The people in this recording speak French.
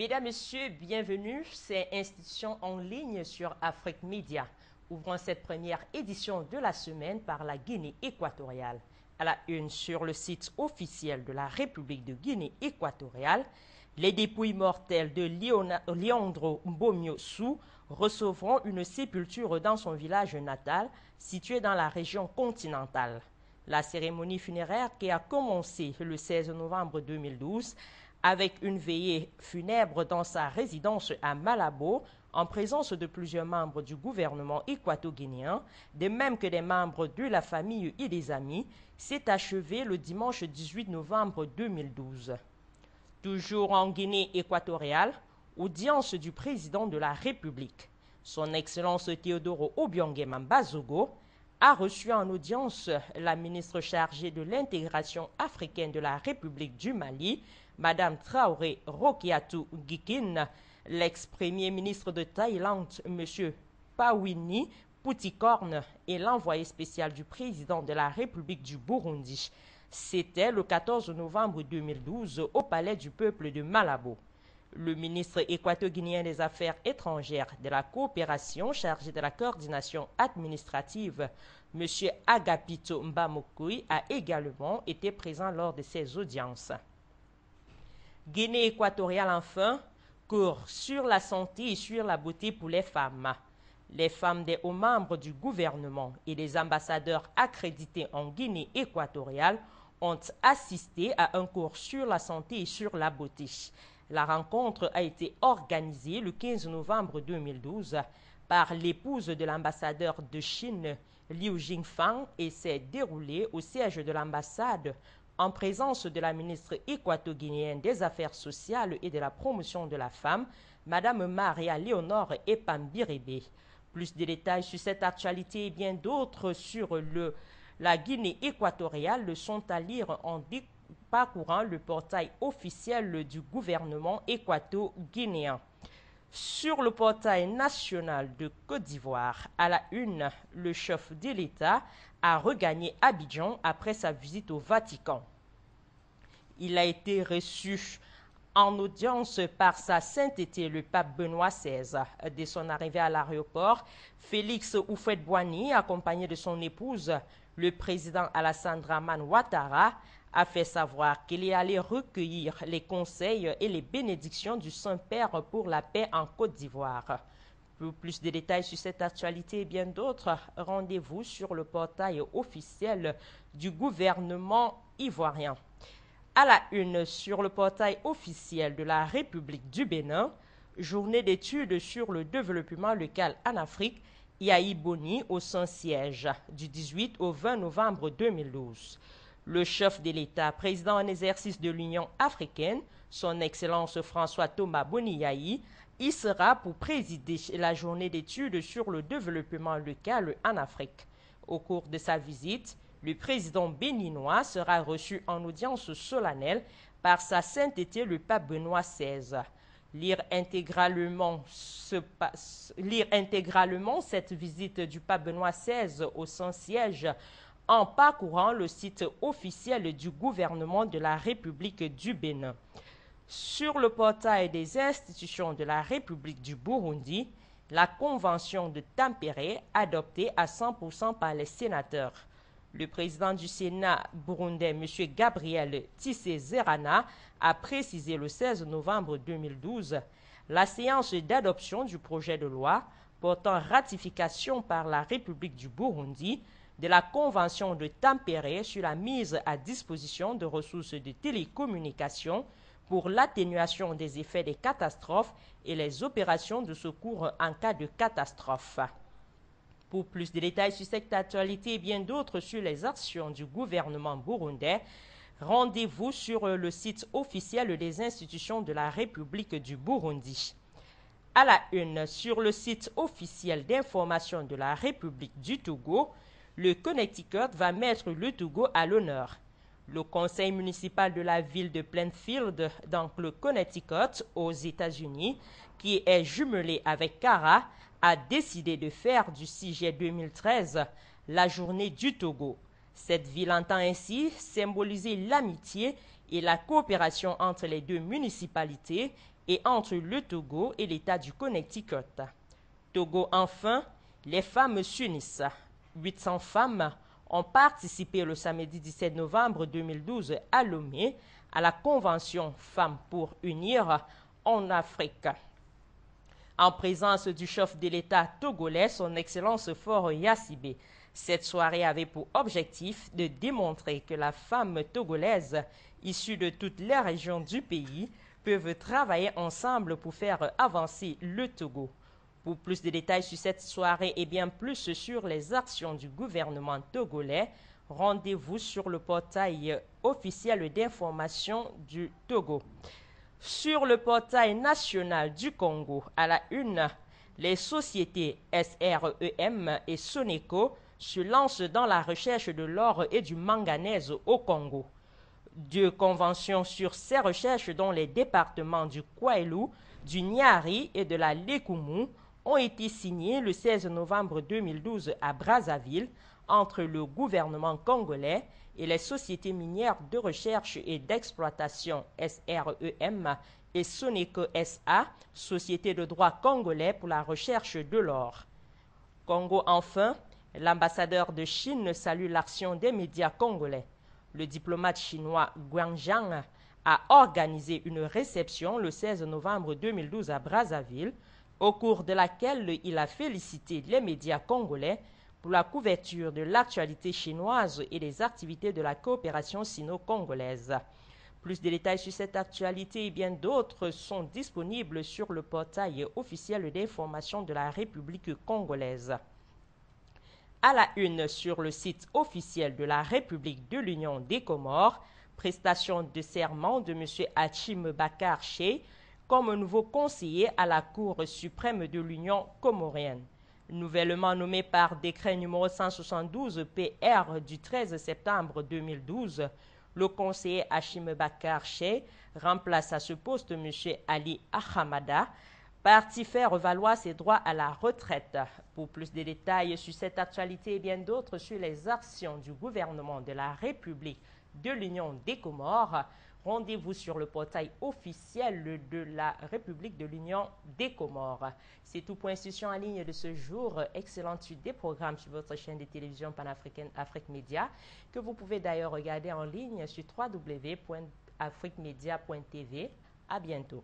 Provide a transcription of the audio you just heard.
Mesdames, Messieurs, bienvenue. C'est Institution en ligne sur Afrique Média. Ouvrons cette première édition de la semaine par la Guinée équatoriale. À la une sur le site officiel de la République de Guinée équatoriale, les dépouilles mortelles de Leandro Mbomio-Sou recevront une sépulture dans son village natal, situé dans la région continentale. La cérémonie funéraire qui a commencé le 16 novembre 2012 avec une veillée funèbre dans sa résidence à Malabo, en présence de plusieurs membres du gouvernement équato-guinéen, de même que des membres de la famille et des amis, s'est achevée le dimanche 18 novembre 2012. Toujours en Guinée équatoriale, audience du président de la République. Son Excellence Théodoro Obiang Mambazogo a reçu en audience la ministre chargée de l'intégration africaine de la République du Mali, Madame Traoré Rokiatou Gikin, l'ex-premier ministre de Thaïlande, M. Pawini Poutikorn, et l'envoyé spécial du président de la République du Burundi. C'était le 14 novembre 2012 au Palais du Peuple de Malabo. Le ministre équato-guinéen des Affaires étrangères, de la coopération chargé de la coordination administrative, M. Agapito Mbamokui, a également été présent lors de ces audiences. Guinée équatoriale enfin, cours sur la santé et sur la beauté pour les femmes. Les femmes des hauts membres du gouvernement et des ambassadeurs accrédités en Guinée équatoriale ont assisté à un cours sur la santé et sur la beauté. La rencontre a été organisée le 15 novembre 2012 par l'épouse de l'ambassadeur de Chine, Liu Jingfang, et s'est déroulée au siège de l'ambassade en présence de la ministre équato-guinéenne des Affaires sociales et de la promotion de la femme, Madame Maria Léonore Epambirebe. Plus de détails sur cette actualité et bien d'autres sur la Guinée équatoriale le sont à lire en parcourant le portail officiel du gouvernement équato-guinéen. Sur le portail national de Côte d'Ivoire, à la une, le chef de l'État a regagné Abidjan après sa visite au Vatican. Il a été reçu en audience par sa sainteté le pape Benoît XVI. Dès son arrivée à l'aéroport, Félix Houphouët-Boigny, accompagné de son épouse, le président Alassane Dramane Ouattara, a fait savoir qu'il est allé recueillir les conseils et les bénédictions du Saint-Père pour la paix en Côte d'Ivoire. Pour plus de détails sur cette actualité et bien d'autres, rendez-vous sur le portail officiel du gouvernement ivoirien. À la une, sur le portail officiel de la République du Bénin, journée d'études sur le développement local en Afrique, Yahi Boni au Saint-Siège, du 18 au 20 novembre 2012. Le chef de l'État, président en exercice de l'Union africaine, son Excellence François Thomas Boni Yahi, y sera pour présider la journée d'études sur le développement local en Afrique. Au cours de sa visite, le président béninois sera reçu en audience solennelle par sa sainteté le pape Benoît XVI. Lire intégralement cette visite du pape Benoît XVI au Saint-Siège en parcourant le site officiel du gouvernement de la République du Bénin. Sur le portail des institutions de la République du Burundi, la convention de Tampere adoptée à 100% par les sénateurs. Le président du Sénat burundais, M. Gabriel Tissé-Zerana, a précisé le 16 novembre 2012 la séance d'adoption du projet de loi portant ratification par la République du Burundi de la Convention de Tampere sur la mise à disposition de ressources de télécommunications pour l'atténuation des effets des catastrophes et les opérations de secours en cas de catastrophe. Pour plus de détails sur cette actualité et bien d'autres sur les actions du gouvernement burundais, rendez-vous sur le site officiel des institutions de la République du Burundi. À la une, sur le site officiel d'information de la République du Togo, le Connecticut va mettre le Togo à l'honneur. Le conseil municipal de la ville de Plainfield, dans le Connecticut, aux États-Unis, qui est jumelé avec Cara, a décidé de faire du 6 juillet 2013 la journée du Togo. Cette ville entend ainsi symboliser l'amitié et la coopération entre les deux municipalités et entre le Togo et l'État du Connecticut. Togo enfin, les femmes s'unissent. 800 femmes ont participé le samedi 17 novembre 2012 à Lomé à la convention Femmes pour unir en Afrique. En présence du chef de l'État togolais, son Excellence Faure Yassibé. Cette soirée avait pour objectif de démontrer que la femme togolaise, issue de toutes les régions du pays, peuvent travailler ensemble pour faire avancer le Togo. Pour plus de détails sur cette soirée et bien plus sur les actions du gouvernement togolais, rendez-vous sur le portail officiel d'information du Togo. Sur le portail national du Congo, à la une, les sociétés SREM et Soneco se lancent dans la recherche de l'or et du manganèse au Congo. 2 conventions sur ces recherches dans les départements du Kouailou, du Niari et de la Lékoumou ont été signées le 16 novembre 2012 à Brazzaville entre le gouvernement congolais et les sociétés minières de recherche et d'exploitation SREM et Soneco SA, société de droit congolais pour la recherche de l'or. Congo enfin, l'ambassadeur de Chine salue l'action des médias congolais. Le diplomate chinois Guang Zhang a organisé une réception le 16 novembre 2012 à Brazzaville, au cours de laquelle il a félicité les médias congolais pour la couverture de l'actualité chinoise et des activités de la coopération sino-congolaise. Plus de détails sur cette actualité et bien d'autres sont disponibles sur le portail officiel d'information de la République congolaise. À la une sur le site officiel de la République de l'Union des Comores, prestation de serment de M. Hachim Bakar Shey comme nouveau conseiller à la Cour suprême de l'Union comorienne. Nouvellement nommé par décret numéro 172 PR du 13 septembre 2012, le conseiller Hachim Bakar Shey remplace à ce poste M. Ali Ahamada, parti faire valoir ses droits à la retraite. Pour plus de détails sur cette actualité et bien d'autres sur les actions du gouvernement de la République de l'Union des Comores, rendez-vous sur le portail officiel de la République de l'Union des Comores. C'est tout pour Institution en ligne de ce jour. Excellente suite des programmes sur votre chaîne de télévision panafricaine Afrique Média, que vous pouvez d'ailleurs regarder en ligne sur www.afriquemedia.tv. À bientôt.